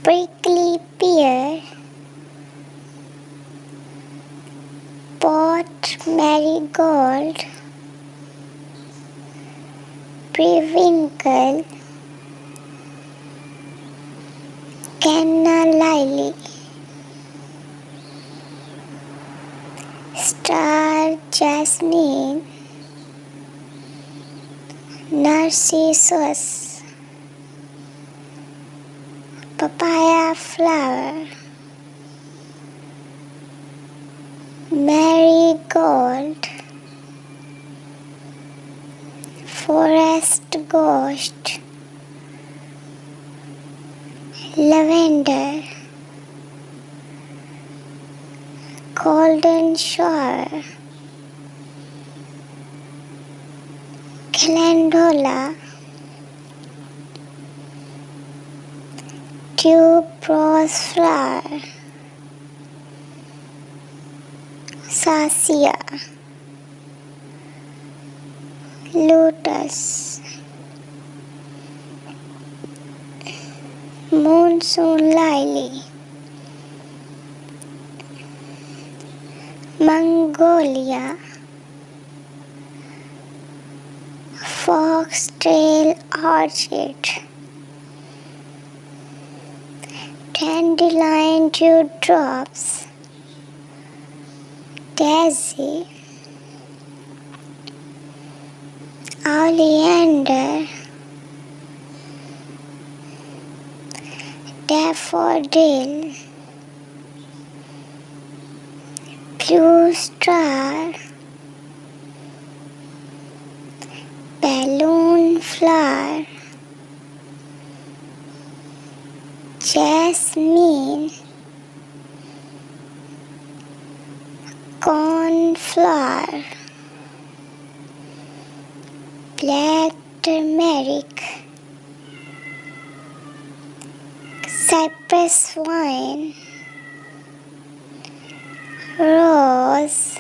prickly pear, pot marigold, periwinkle, canna star jasmine, narcissus, papaya flower, marigold, forest ghost, lavender, golden shower, calendula, tuberose flower, Sasia, lotus, monsoon lily, Mongolia, foxtail orchid, dandelion dewdrops, daisy, oleander, daffodil, blue star, balloon flower, jasmine, cornflower, black turmeric, cypress vine, rose,